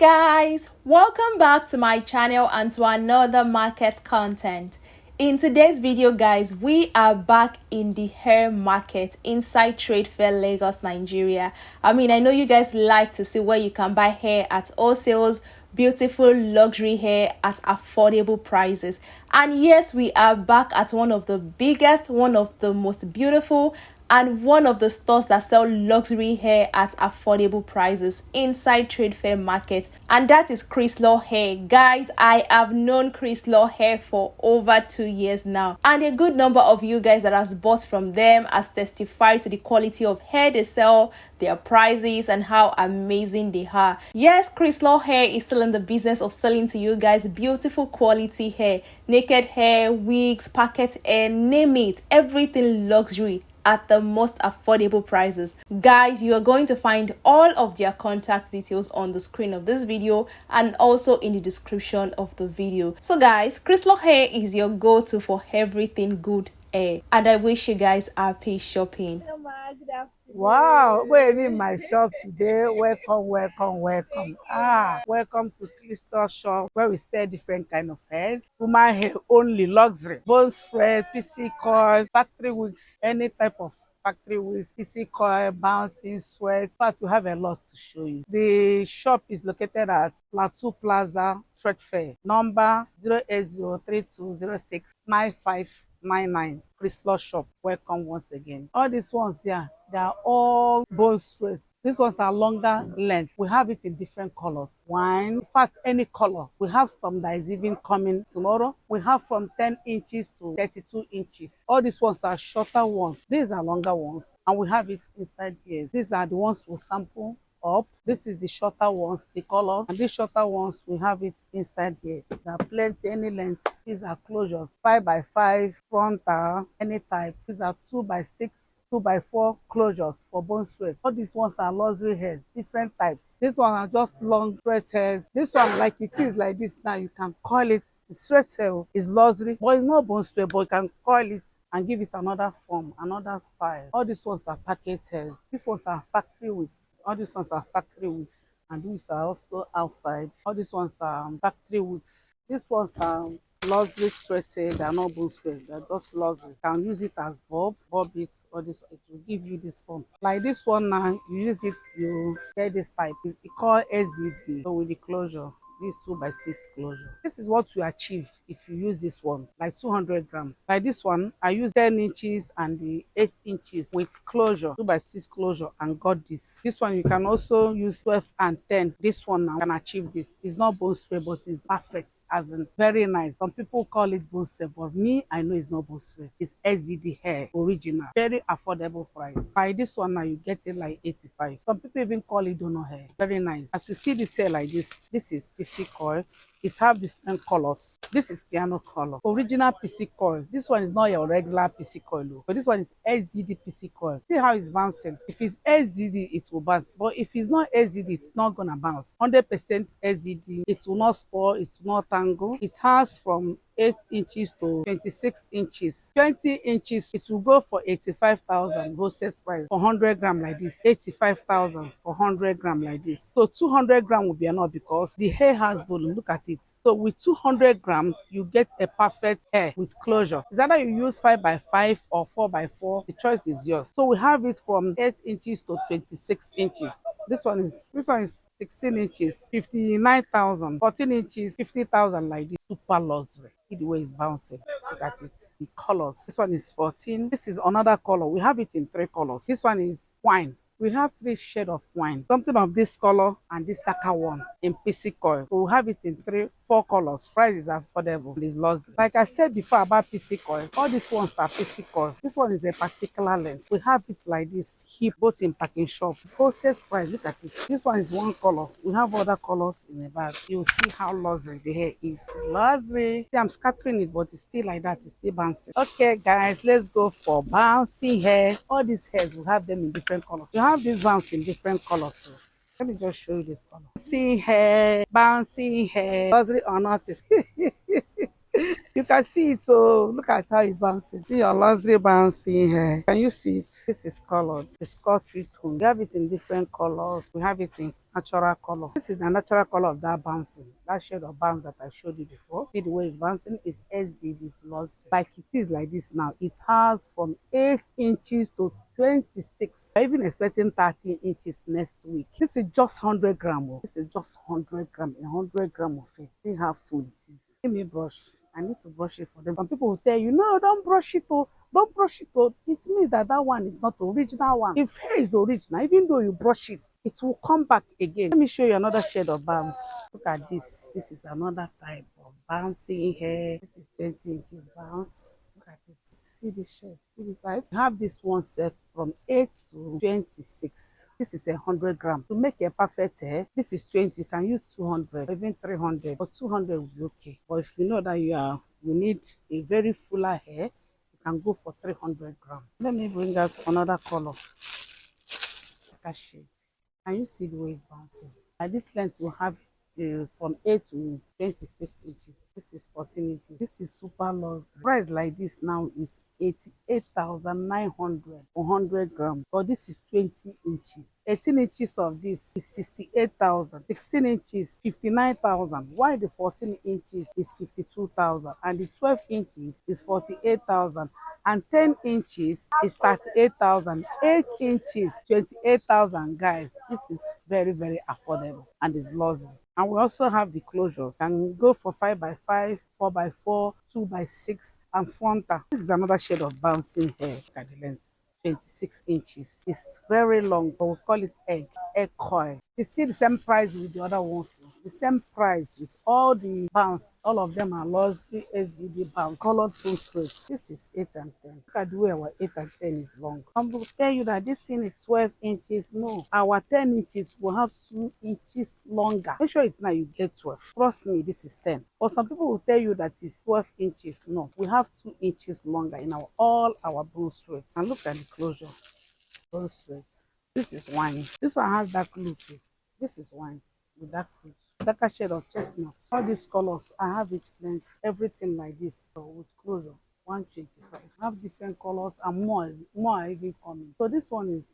Guys, welcome back to my channel and to another market content. In today's video guys, we are back in the hair market inside Trade Fair Lagos, Nigeria. I know you guys like to see where you can buy hair at wholesales, beautiful luxury hair at affordable prices. And yes, we are back at one of the biggest, one of the most beautiful, and one of the stores that sell luxury hair at affordable prices inside Trade Fair Market, and that is Chris Law Hair. Guys, I have known Chris Law Hair for over 2 years now, and a good number of you guys that has bought from them has testified to the quality of hair they sell, their prices, and how amazing they are. Yes, Chris Law Hair is still in the business of selling to you guys beautiful quality hair, naked hair, wigs, packet hair, name it, everything luxury at the most affordable prices. Guys, you are going to find all of their contact details on the screen of this video and also in the description of the video. So guys, Chris Law Hair is your go-to for everything good hair, and I wish you guys happy shopping. Hello, ma. Good afternoon. Wow, we're in my shop today. Welcome. Welcome to Crystal Shop, where we sell different kind of hairs. Woman hair only, luxury, bone spread, PC coil, factory wigs, any type of factory wigs, PC coil, bouncing, sweat. In fact, we have a lot to show you. The shop is located at Plateau Plaza, Trade Fair, number 08032069599. Crystal Shop. Welcome once again. All these ones here, they are all bone straights. These ones are longer length. We have it in different colors. Wine, in fact, any color. We have some that is even coming tomorrow. We have from 10 inches to 32 inches. All these ones are shorter ones. These are longer ones. And we have it inside here. These are the ones we'll sample up. This is the shorter ones, the color, and these shorter ones we have it inside here. There are plenty, any lengths. These are closures, 5x5 frontal, any type. These are 2x6, 2x4 closures for bone straight. All these ones are luxury hairs, different types. This one are just long straight hairs. This one, like it is like this now, you can call it the straight hair is luxury, but it's not bone straight, but you can call it and give it another form, another style. All these ones are packet hairs. These ones are factory wigs. All these ones are factory wigs, and these are also outside. All these ones are factory wigs. These ones are luxury straight hair. They are not bone straight, they're just luxury. You can use it as bob it, or this, it will give you this form. Like this one now, you use it, you get this type. It's called SZD, so with the closure. This 2x6 closure. This is what you achieve if you use this one, like 200 grams. Like this one, I use 10 inches and the 8 inches with closure, 2x6 closure, and got this. This one you can also use 12 and 10. This one now can achieve this. It's not bone straight, but it's perfect, as in very nice. Some people call it bone straight, but me, I know it's not bone straight. It's SZD hair, original, very affordable price. By this one now, you get it like 85. Some people even call it donor hair. Very nice. As you see this hair like this is PC coil. It have different colors. This is piano color, original PC coil. This one is not your regular PC coil, but this one is SZD PC coil. See how it's bouncing. If it's SZD, it will bounce, but if it's not SZD, it's not gonna bounce. 100% SZD, it will not spoil, it will not tangle. It has from 8 inches to 26 inches. 20 inches, it will go for 85,000 wholesale price. For 100 grams like this, 85,000 for 100 grams like this. So 200 grams will be enough because the hair has volume. Look at it. So with 200 grams, you get a perfect hair with closure. It's either you use 5x5 or 4x4. The choice is yours. So we have it from 8 inches to 26 inches. This one is 16 inches, 59,000. 14 inches, 50,000 like this. Super luxury. See the way it's bouncing. Look at it. The colors. This one is 14. This is another color. We have it in 3 colors. This one is wine. We have 3 shades of wine. Something of this color and this darker one in PC coil. We have it in 4 colors. Price is affordable. It's luxury. Like I said before about PC coil, all these ones are PC coil. This one is a particular length. We have it like this, hip, both in packing shop. Wholesale price, look at it. This one is 1 color. We have other colors in the bag. You'll see how luxury the hair is. Luxury. See, I'm scattering it, but it's still like that. It's still bouncing. Okay, guys, let's go for bouncing hair. All these hairs, we have them in different colors. You have this bounce in different colors too. Let me just show you this color. Bouncing hair, luxury or not. You can see it. Oh, look at how it's bouncing. See your luxury bouncing here. Can you see it? This is colored. It's called three tone. We have it in different colors. We have it in natural color. This is the natural color of that bouncing. That shade of bounce that I showed you before. See the way it's bouncing is SZ, this luxury. Like it is like this now. It has from 8 inches to 26. I'm even expecting 30 inches next week. This is just 100 gram. Oh. This is just 100 gram. 100 gram of it. See how full it is. Give me brush. I need to brush it for them. Some people will tell you, no, don't brush it. Oh. Don't brush it. Oh. It means that that one is not the original one. If hair is original, even though you brush it, it will come back again. Let me show you another shade of bounce. Look at this. This is another type of bouncing hair. This is 20 inches bounce. Look at it. See the shape. See the type. You have this one set from 8 to 26. This is 100 gram. To make a perfect hair, this is 20. You can use 200, even 300, but 200 will be okay. But if you know that you need a very fuller hair, you can go for 300 gram. Let me bring out another color. That shade. Can you see the way it's bouncing? At this length, we'll have it from 8 to 26 inches. This is 14 inches. This is super luxury. Price like this now is 88,900 100 grams. But this is 20 inches. 18 inches of this is 68,000. 16 inches, 59,000. While the 14 inches is 52,000. And the 12 inches is 48,000. And 10 inches is 38,000. 8 inches, 28,000. Guys, this is very, very affordable and it's luxury. And we also have the closures. And go for 5x5, 4x4, 2x6, and frontal. This is another shade of bouncing hair. Look at the length. 26 inches. It's very long, but we call it egg coil. It's still the same price with the other ones. The same price with all the bounce. All of them are luxury SZD bounce. Colored full straight. This is 8 and 10. Look at the way our 8 and 10 is long. Some will tell you that this thing is 12 inches. No, our 10 inches will have 2 inches longer. Make sure it's now you get 12. Trust me, this is 10. But some people will tell you that it's 12 inches. No, we have 2 inches longer in all our bone straights. And look at the closure. Bone straights. This is wine. This one has dark blue too. This is wine with dark blue. Darker shade of chestnut. All these colors, I have it blend everything like this. So with closure, 125. I have different colors and more are even coming. So this one is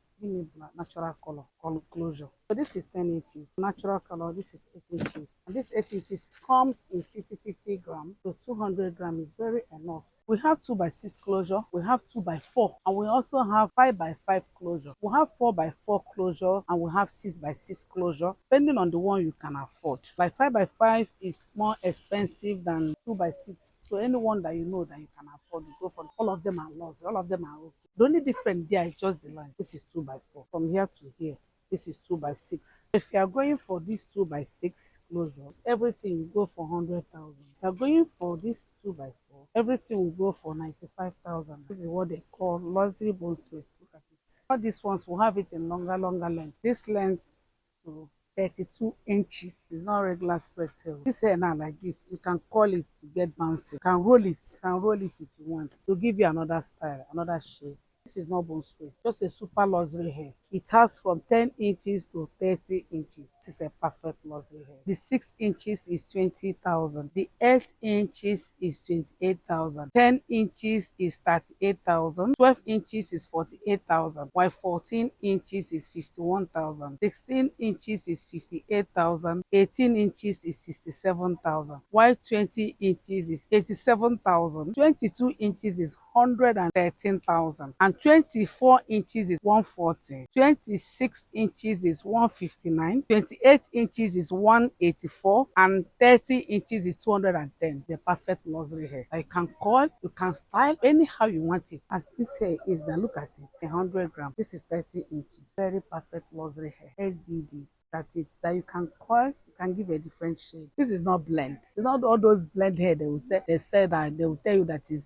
natural color closure. So this is 10 inches natural color. This is 8 inches, and this 8 inches comes in 50 grams, so 200 grams is very enough. We have 2x6 closure, we have 2x4, and we also have 5x5 closure. We have 4x4 closure, and we have 6x6 closure, depending on the one you can afford. Like 5x5 is more expensive than 2x6, so anyone that you know that you can afford, you go for. All of them are lost, all of them are okay. The only difference there is just the line. This is 2x4 from here to here. This is 2x6. If you are going for these 2x6 closures, everything will go for 100,000. If you are going for this 2x4, everything will go for 95,000. This is what they call luxury bone straight. Look at it. All these ones will have it in longer length. This length to 32 inches. It's not regular straight hair. This hair now like this, you can call it to get bouncy. You can roll it. You can roll it if you want. So give you another style, another shape. This is not bone straight, just a super luxury hair. It has from 10 inches to 30 inches. This is a perfect luxury hair. The 6 inches is 20,000. The 8 inches is 28,000. 10 inches is 38,000. 12 inches is 48,000. While 14 inches is 51,000. 16 inches is 58,000. 18 inches is 67,000. While 20 inches is 87,000. 22 inches is 113,000. And 24 inches is 140. 26 inches is 159, 28 inches is 184, and 30 inches is 210. The perfect luxury hair. I can call, you can style anyhow you want it. As this hair is, now look at it. 100 grams. This is 30 inches. Very perfect luxury hair. SZD. That's it. That you can call, you can give a different shade. This is not blend. It's not all those blend hair they say that they will tell you that is.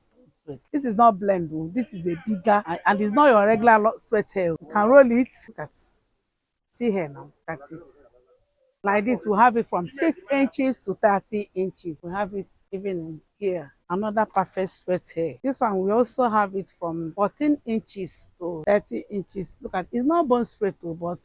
This is not blend, though. This is a bigger, and it's not your regular straight hair. You can roll it. Look at, see here now. That's it. Like this, we have it from 6 inches to 30 inches. We have it even here. Another perfect straight hair. This one, we also have it from 14 inches to 30 inches. Look at, it's not bone straight though, but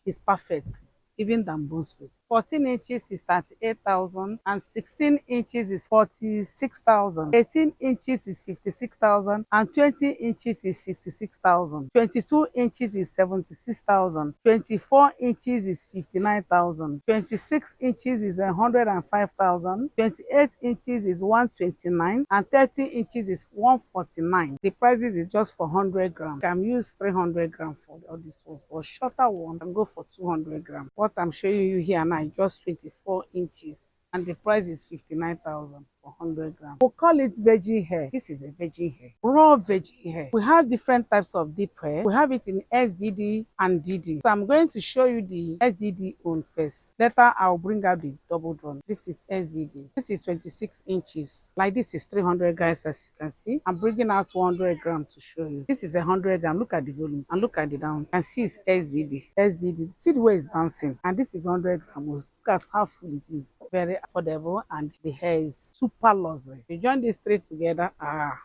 it's perfect, even than bone straight. 14 inches is 38,000, and 16 inches is 46,000. 18 inches is 56,000, and 20 inches is 66,000. 22 inches is 76,000. 24 inches is 59,000. 26 inches is 105,000. 28 inches is 129, and 30 inches is 149. The prices is just for 100 grams. You can use 300 grams for all these ones, but shorter one can go for 200 grams. What I'm showing you here now is just 24 inches, and the price is 59,000 for 100 grams. We'll call it veggie hair. This is a veggie hair, raw veggie hair. We have different types of deep hair. We have it in SZD and DD. So I'm going to show you the SZD one first. Later I'll bring out the double drawn. This is SZD. This is 26 inches. Like this is 300, guys, as you can see. I'm bringing out 100 grams to show you. This is 100 grams. Look at the volume and look at the down. You can see it's SZD. SZD. See the way it's bouncing. And this is 100 grams. Look at how full it is. Very affordable, and the hair is super luxury. You join these three together,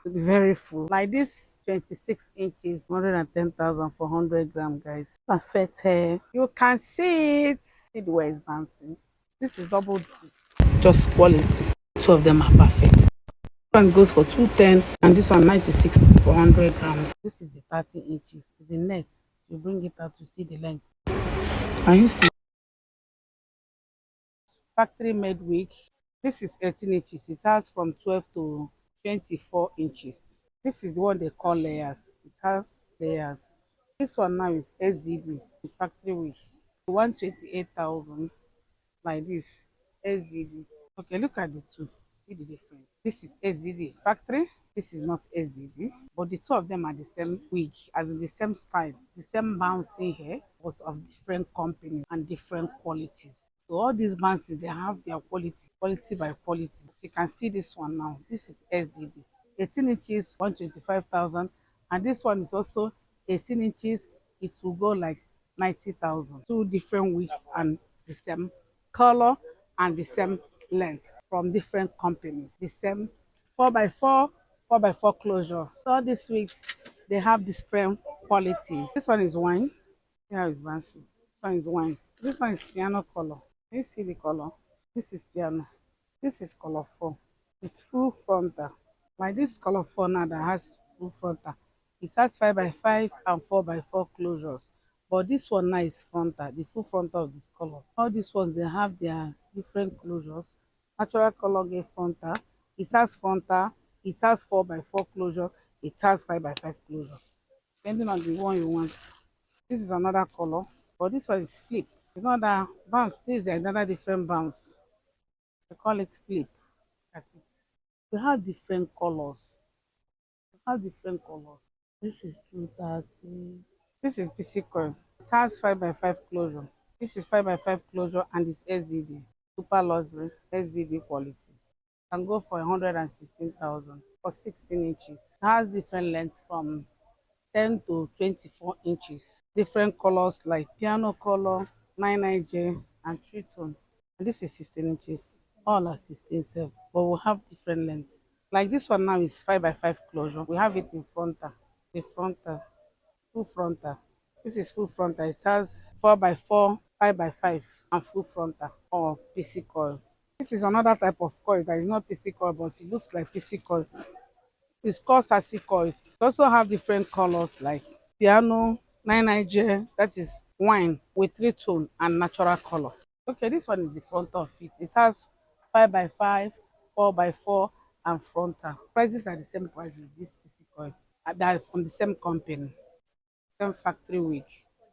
it'll be very full. Like this 26 inches, 110,000 for 100 grams, guys. Perfect hair. You can see it. See the way it's bouncing. This is double drawn. Just quality. Two of them are perfect. This one goes for 210, and this one 96 for 100 grams. This is the 30 inches. It's the net. You bring it out to see the length. Can you see? Factory made wig. This is 18 inches. It has from 12 to 24 inches. This is the one they call layers. It has layers. This one now is SZD, the factory wig. 128,000, like this. SZD. Okay, look at the two. See the difference. This is SZD factory. This is not SZD, but the two of them are the same wig, as in the same style, the same bouncing hair, but of different companies and different qualities. So all these bounces, they have their quality by quality. So you can see this one now. This is SZD. 18 inches, 125,000, and this one is also 18 inches. It will go like 90,000. Two different wigs and the same color and the same length from different companies. The same 4x4, 4x4 closure. So all these wigs, they have different qualities. This one is wine. Here is bouncing. This one is wine. This one is piano color. You see the color? This is piano. This is color 4. It's full frontal. Like this color 4 now that has full frontal. It has 5x5 and 4x4 closures. But this one now is frontal, the full frontal of this color. All these ones, they have their different closures. Natural color gets frontal. It has frontal. It has 4x4 closure. It has 5x5 closure. Depending on the one you want. This is another color, but this one is flip. Another bounce. This is another different bounce. We call it flip. That's it. We have different colors. This is 230. This is PC coil. It has 5x5 closure. This is 5x5 closure, and it's SZD. Super luxury SZD quality. Can go for 116,000 for 16 inches. It has different lengths from 10 to 24 inches. Different colors like piano color, 99J, and 3-tone. And this is 16 inches. All are 16 self, but we'll have different lengths. Like this one now is 5x5 closure. We have it in frontal. The frontal, full frontal. This is full frontal. It has 4x4, 5x5, and full frontal or PC coil. This is another type of coil that is not PC coil, but it looks like PC coil. It's called ACCESORIES. It also have different colors like piano, 99J, that is wine with 3-tone and natural color. Okay, this one is the front of it. It has 5x5, 4x4, and frontal. Prices are the same price with this PC coil. That is from the same company, same factory wig.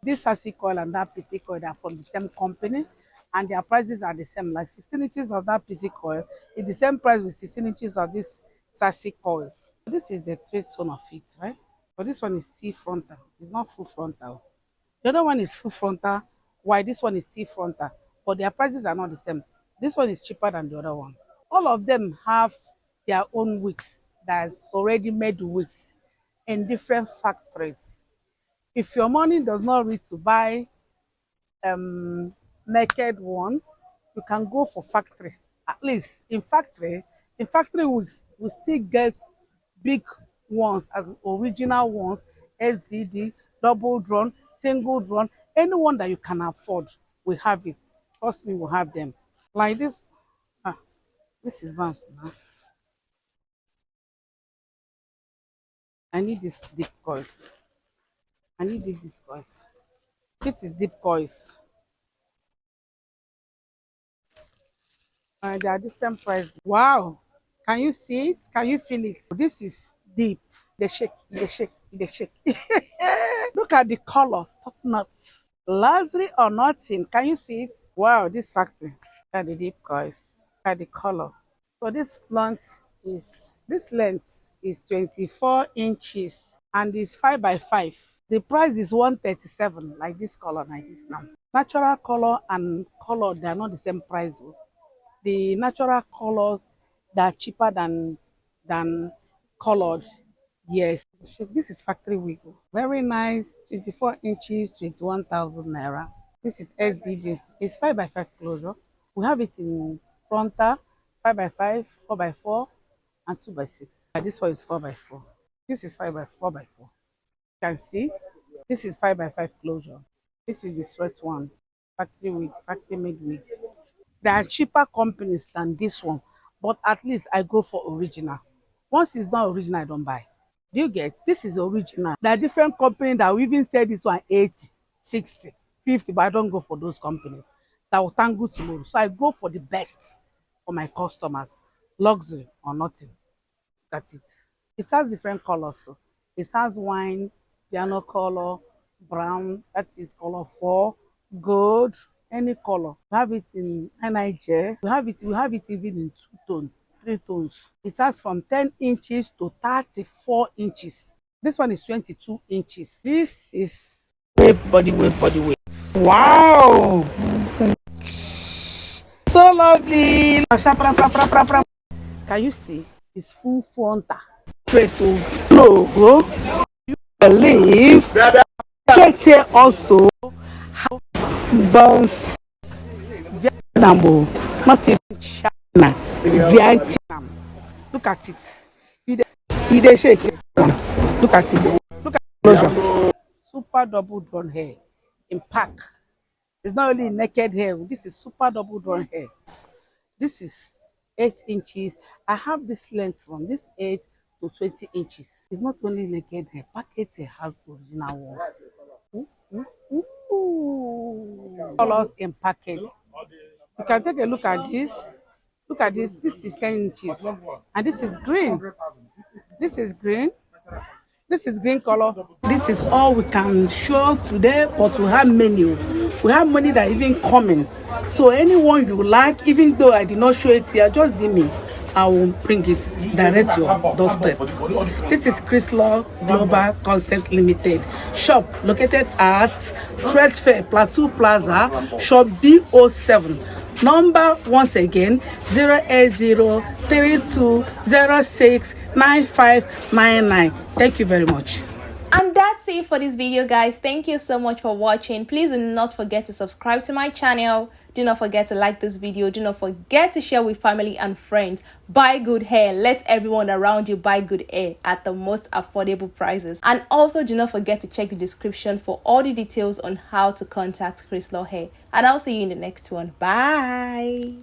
This AC coil and that PC coil are from the same company, and their prices are the same. Like 16 inches of that PC coil is the same price with 16 inches of this sassy coils. This is the 3-tone of it, right? But this one is T frontal. It's not full frontal. The other one is full frontal, while this one is T frontal. But their prices are not the same. This one is cheaper than the other one. All of them have their own wigs, that's already made wigs in different factories. If your money does not reach to buy naked one, you can go for factory. At least in factory wigs, we still get big ones as original ones, SZD, double drawn, single drawn, any one that you can afford, we have it. Trust me, we'll have them. Like this. Ah, this is bounce now. I need this deep coils. I need this deep coils. This is deep coils. There are different prices. Wow. Can you see it? Can you feel it? This is deep. They shake, they shake, they shake. Look at the color. Top nuts. Luxury or nothing. Can you see it? Wow, this factory. Look at the deep coils. Look at the color. So this length is 24 inches and is 5 by 5. The price is 137, like this color, like this now. Natural color and color, they are not the same price. The natural colors that are cheaper than colored. Yes, this is factory wig. Very nice, 24 inches, 21,000 naira. This is SDD. It's 5 by 5 closure. We have it in frontal, 5 by 5, 4 by 4, and 2 by 6. This one is 4 by 4. This is 5 by 4 by 4. You can see this is 5 by 5 closure. This is the straight one. Factory wig, factory made wig. There are cheaper companies than this one, but at least I go for original. Once it's not original, I don't buy. Do you get? This is original. There are different companies that will even say this one 80, 60, 50, but I don't go for those companies. That will tangle tomorrow. So I go for the best for my customers. Luxury or nothing. That's it. It has different colors. So it has wine, piano color, brown, that is color 4, gold, any color. We have it in NIJ. We have it even in 2 tones, 3 tones. It has from 10 inches to 34 inches. This one is 22 inches. This is wave body, wave body, wave. Wow! So lovely. Can you see? It's full frontal. Straight to logo. You believe? Get here also. Bounce Vietnam, not even China, Vietnam. Look at it. They shake it. Look at it. Look at the closure. Super double drawn hair in pack. It's not only naked hair. This is super double drawn hair. This is 8 inches. I have this length from this 8 to 20 inches. It's not only naked hair. Packet hair has original ones. Colors in packets. You can take a look at this. Look at this. This is 10 inches. And this is green. This is green. This is green color. This is all we can show today, but we have menu. We have money that even coming. So anyone you like, even though I did not show it here, just give me. I will bring it direct to your doorstep. This is Chrysler Global Concept Limited. Shop located at Trade Fair, Plateau Plaza, shop B07. Number once again 08032069599. Thank you very much. And that's it for this video, guys. Thank you so much for watching. Please do not forget to subscribe to my channel. Do not forget to like this video. Do not forget to share with family and friends. Buy good hair. Let everyone around you buy good hair at the most affordable prices. And also do not forget to check the description for all the details on how to contact Chrysler Hair. And I'll see you in the next one. Bye.